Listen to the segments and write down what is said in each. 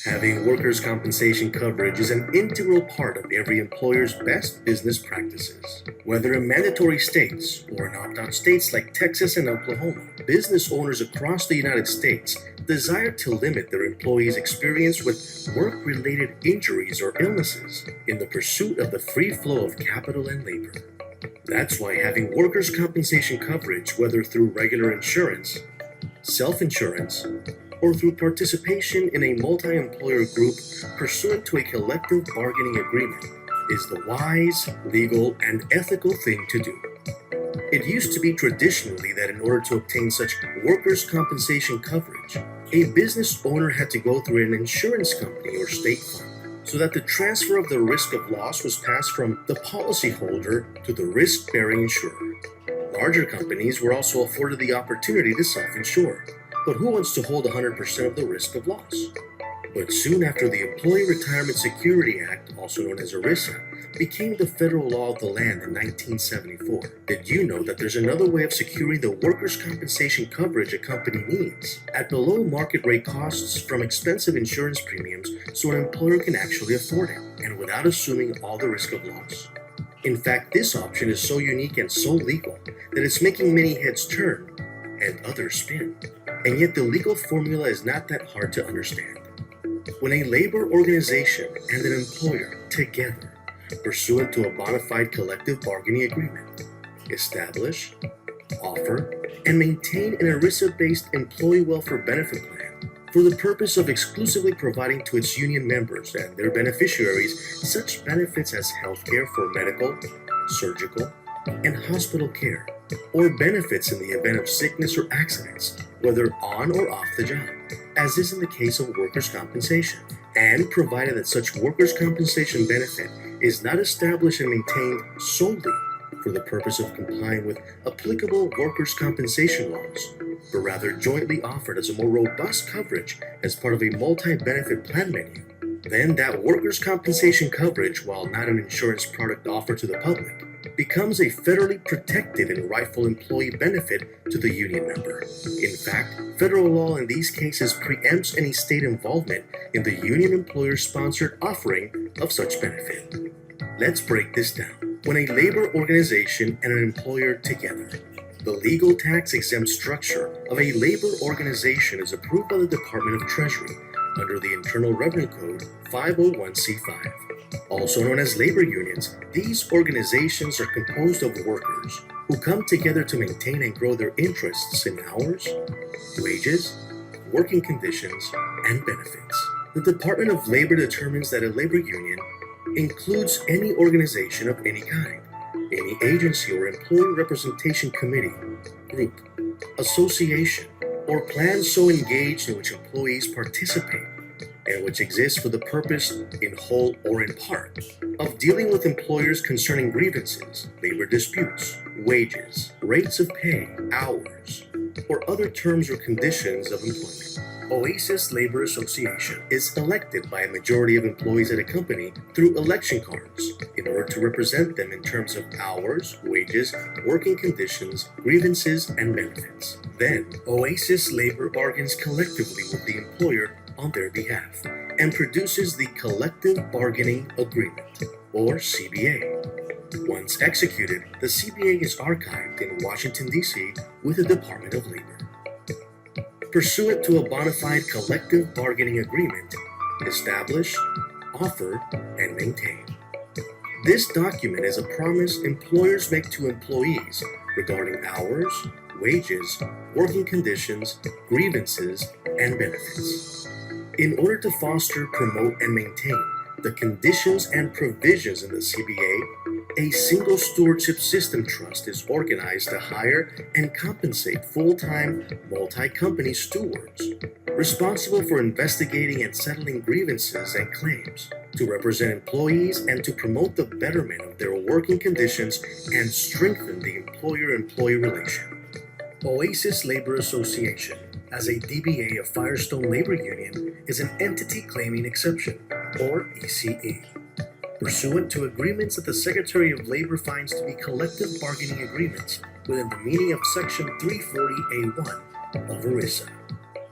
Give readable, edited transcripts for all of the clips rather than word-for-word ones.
Having workers' compensation coverage is an integral part of every employer's best business practices. Whether in mandatory states or in opt-out states like Texas and Oklahoma, business owners across the United States desire to limit their employees' experience with work-related injuries or illnesses in the pursuit of the free flow of capital and labor. That's why having workers' compensation coverage, whether through regular insurance, self-insurance, or through participation in a multi-employer group pursuant to a collective bargaining agreement, is the wise, legal, and ethical thing to do. It used to be traditionally that in order to obtain such workers' compensation coverage, a business owner had to go through an insurance company or state fund, so that the transfer of the risk of loss was passed from the policyholder to the risk-bearing insurer. Larger companies were also afforded the opportunity to self-insure. But who wants to hold 100% of the risk of loss? But soon after the Employee Retirement Security Act, also known as ERISA, became the federal law of the land in 1974, did you know that there's another way of securing the workers' compensation coverage a company needs at below market rate costs from expensive insurance premiums so an employer can actually afford it, and without assuming all the risk of loss? In fact, this option is so unique and so legal that it's making many heads turn and others spin. And yet the legal formula is not that hard to understand. When a labor organization and an employer together, pursuant to a bona fide collective bargaining agreement, establish, offer, and maintain an ERISA-based employee welfare benefit plan for the purpose of exclusively providing to its union members and their beneficiaries such benefits as health care for medical, surgical, and hospital care, or benefits in the event of sickness or accidents, whether on or off the job, as is in the case of workers' compensation, and provided that such workers' compensation benefit is not established and maintained solely for the purpose of complying with applicable workers' compensation laws, but rather jointly offered as a more robust coverage as part of a multi-benefit plan menu, then that workers' compensation coverage, while not an insurance product offered to the public, becomes a federally protected and rightful employee benefit to the union member. In fact, federal law in these cases preempts any state involvement in the union employer-sponsored offering of such benefit. Let's break this down. When a labor organization and an employer together, the legal tax-exempt structure of a labor organization is approved by the Department of Treasury under the Internal Revenue Code 501c5. Also known as labor unions, these organizations are composed of workers who come together to maintain and grow their interests in hours, wages, working conditions, and benefits. The Department of Labor determines that a labor union includes any organization of any kind, any agency or employee representation committee, group, association, or plan so engaged in which employees participate, and which exists for the purpose, in whole or in part, of dealing with employers concerning grievances, labor disputes, wages, rates of pay, hours, or other terms or conditions of employment. Oasis Labor Association is elected by a majority of employees at a company through election cards in order to represent them in terms of hours, wages, working conditions, grievances, and benefits. Then, Oasis Labor bargains collectively with the employer on their behalf and produces the Collective Bargaining Agreement, or CBA. Once executed, the CBA is archived in Washington, D.C. with the Department of Labor. Pursuant to a bona fide collective bargaining agreement, establish, offer, and maintain. This document is a promise employers make to employees regarding hours, wages, working conditions, grievances, and benefits. In order to foster, promote, and maintain the conditions and provisions in the CBA, a single stewardship system trust is organized to hire and compensate full-time, multi-company stewards responsible for investigating and settling grievances and claims, to represent employees and to promote the betterment of their working conditions and strengthen the employer-employee relation. Oasis Labor Association, as a DBA of Firestone Labor Union, is an entity claiming exception, or ECE, pursuant to agreements that the Secretary of Labor finds to be collective bargaining agreements within the meaning of Section 340A1 of ERISA.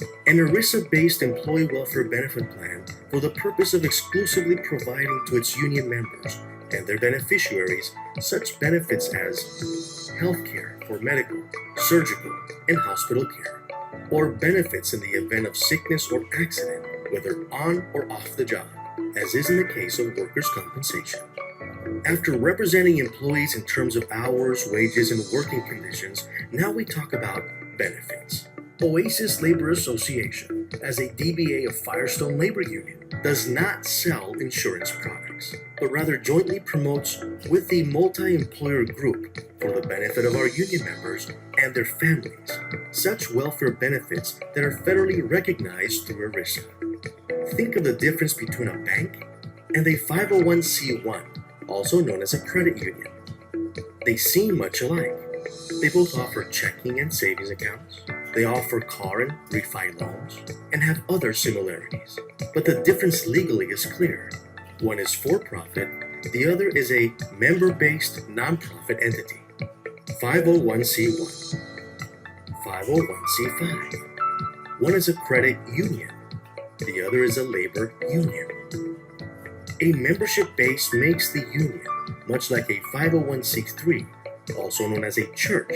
An ERISA-based employee welfare benefit plan for the purpose of exclusively providing to its union members and their beneficiaries such benefits as health care for medical, surgical, and hospital care, or benefits in the event of sickness or accident, whether on or off the job, as is in the case of workers' compensation. After representing employees in terms of hours, wages, and working conditions, now we talk about benefits. Oasis Labor Association, as a DBA of Firestone Labor Union, does not sell insurance products, but rather jointly promotes with the multi-employer group for the benefit of our union members and their families such welfare benefits that are federally recognized through ERISA. Think of the difference between a bank and a 501c1, also known as a credit union. They seem much alike. They both offer checking and savings accounts. They offer car and refi loans and have other similarities. But the difference legally is clear. One is for-profit, the other is a member-based nonprofit entity. 501c1, 501c5. One is a credit union, the other is a labor union. A membership base makes the union much like a 501c3, also known as a church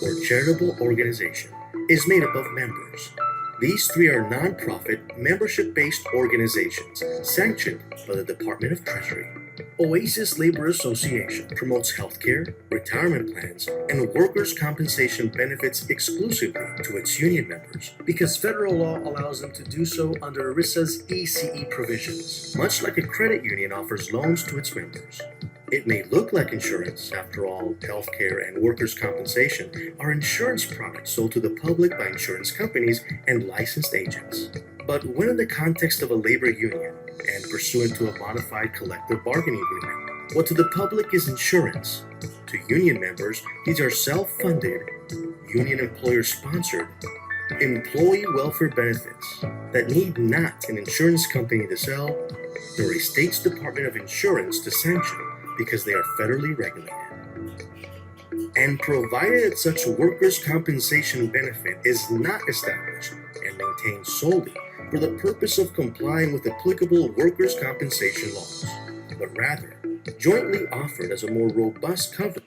or charitable organization, is made up of members. These three are nonprofit, membership-based organizations sanctioned by the Department of Treasury. Oasis Labor Association promotes healthcare, retirement plans, and workers' compensation benefits exclusively to its union members because federal law allows them to do so under ERISA's ECE provisions, much like a credit union offers loans to its members. It may look like insurance. After all, healthcare and workers' compensation are insurance products sold to the public by insurance companies and licensed agents. But when in the context of a labor union and pursuant to a modified collective bargaining agreement, what to the public is insurance, to union members, these are self-funded, union employer-sponsored, employee welfare benefits that need not an insurance company to sell, nor a state's Department of Insurance to sanction, because they are federally regulated. And provided that such workers' compensation benefit is not established and maintained solely for the purpose of complying with applicable workers' compensation laws, but rather jointly offered as a more robust coverage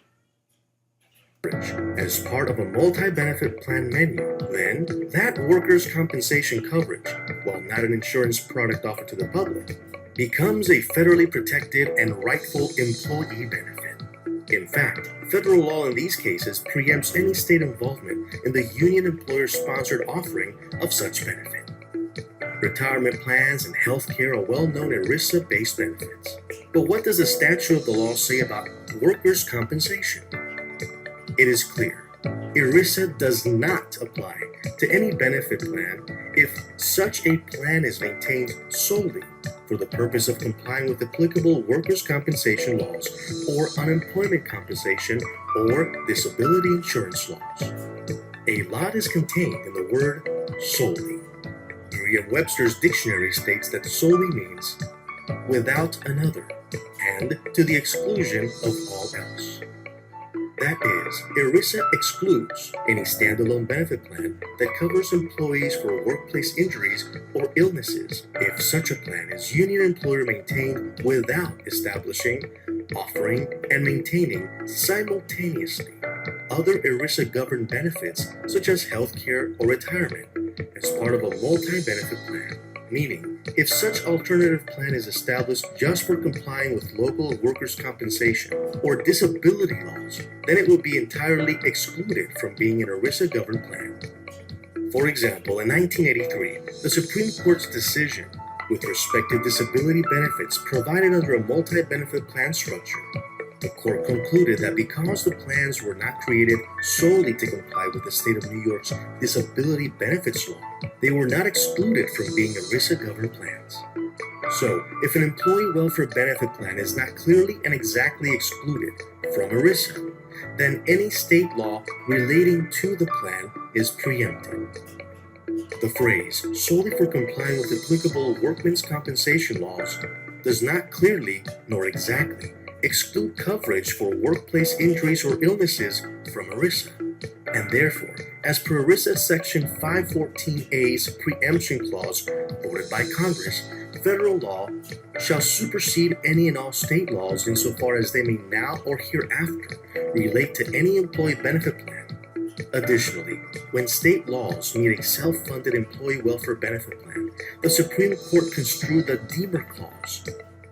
as part of a multi-benefit plan menu, then that workers' compensation coverage, while not an insurance product offered to the public, becomes a federally protected and rightful employee benefit. In fact, federal law in these cases preempts any state involvement in the union employer-sponsored offering of such benefit. Retirement plans and health care are well-known ERISA-based benefits. But what does the statute of the law say about workers' compensation? It is clear. ERISA does not apply to any benefit plan if such a plan is maintained solely for the purpose of complying with applicable workers' compensation laws or unemployment compensation or disability insurance laws. A lot is contained in the word solely. Merriam-Webster's dictionary states that solely means without another and to the exclusion of all else. That is, ERISA excludes any standalone benefit plan that covers employees for workplace injuries or illnesses if such a plan is union employer maintained without establishing, offering, and maintaining simultaneously other ERISA-governed benefits such as health care or retirement as part of a multi-benefit plan. Meaning, if such alternative plan is established just for complying with local workers' compensation or disability laws, then it would be entirely excluded from being an ERISA-governed plan. For example, in 1983, the Supreme Court's decision with respect to disability benefits provided under a multi-benefit plan structure, the court concluded that because the plans were not created solely to comply with the state of New York's disability benefits law, they were not excluded from being ERISA-governed plans. So, if an employee welfare benefit plan is not clearly and exactly excluded from ERISA, then any state law relating to the plan is preempted. The phrase, solely for complying with applicable workmen's compensation laws, does not clearly nor exactly exclude coverage for workplace injuries or illnesses from ERISA, and therefore As per ERISA Section 514A's preemption clause voted by Congress, federal law shall supersede any and all state laws insofar as they may now or hereafter relate to any employee benefit plan. Additionally, when state laws meet a self-funded employee welfare benefit plan, the Supreme Court construed the Deemer Clause,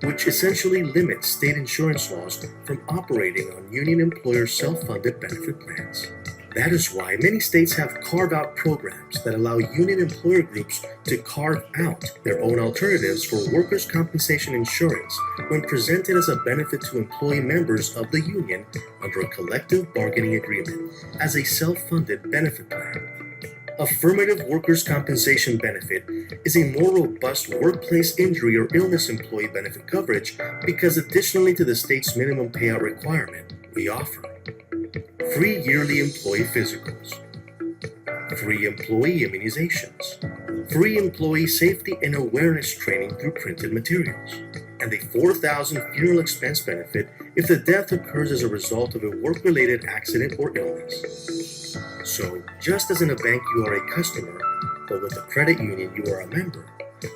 which essentially limits state insurance laws from operating on union employer self-funded benefit plans. That is why many states have carve-out programs that allow union employer groups to carve out their own alternatives for workers' compensation insurance when presented as a benefit to employee members of the union under a collective bargaining agreement as a self-funded benefit plan. Affirmative workers' compensation benefit is a more robust workplace injury or illness employee benefit coverage because additionally to the state's minimum payout requirement, we offer free yearly employee physicals, free employee immunizations, free employee safety and awareness training through printed materials, and a $4,000 funeral expense benefit if the death occurs as a result of a work-related accident or illness. So, just as in a bank you are a customer, but with a credit union you are a member,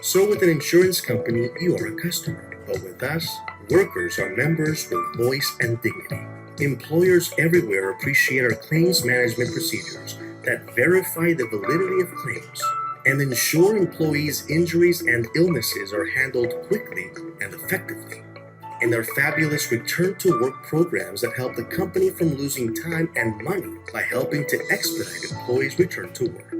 so with an insurance company you are a customer, but with us, workers are members with voice and dignity. Employers everywhere appreciate our claims management procedures that verify the validity of claims and ensure employees' injuries and illnesses are handled quickly and effectively, and our fabulous return-to-work programs that help the company from losing time and money by helping to expedite employees' return to work.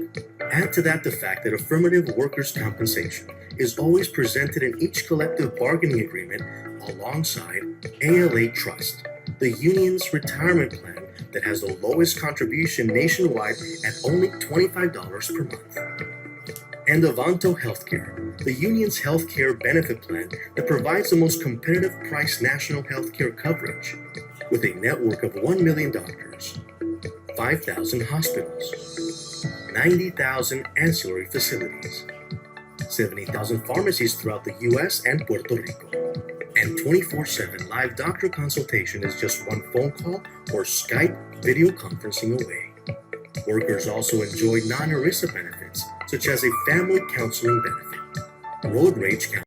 Add to that the fact that affirmative workers' compensation is always presented in each collective bargaining agreement alongside ALA Trust, the union's retirement plan that has the lowest contribution nationwide at only $25 per month. And Avanto Healthcare, the union's healthcare benefit plan that provides the most competitive price national healthcare coverage with a network of 1 million doctors, 5,000 hospitals, 90,000 ancillary facilities, 70,000 pharmacies throughout the U.S. and Puerto Rico, and 24/7 live doctor consultation is just one phone call or Skype video conferencing away. Workers also enjoy non-ERISA benefits, such as a family counseling benefit, road rage counseling,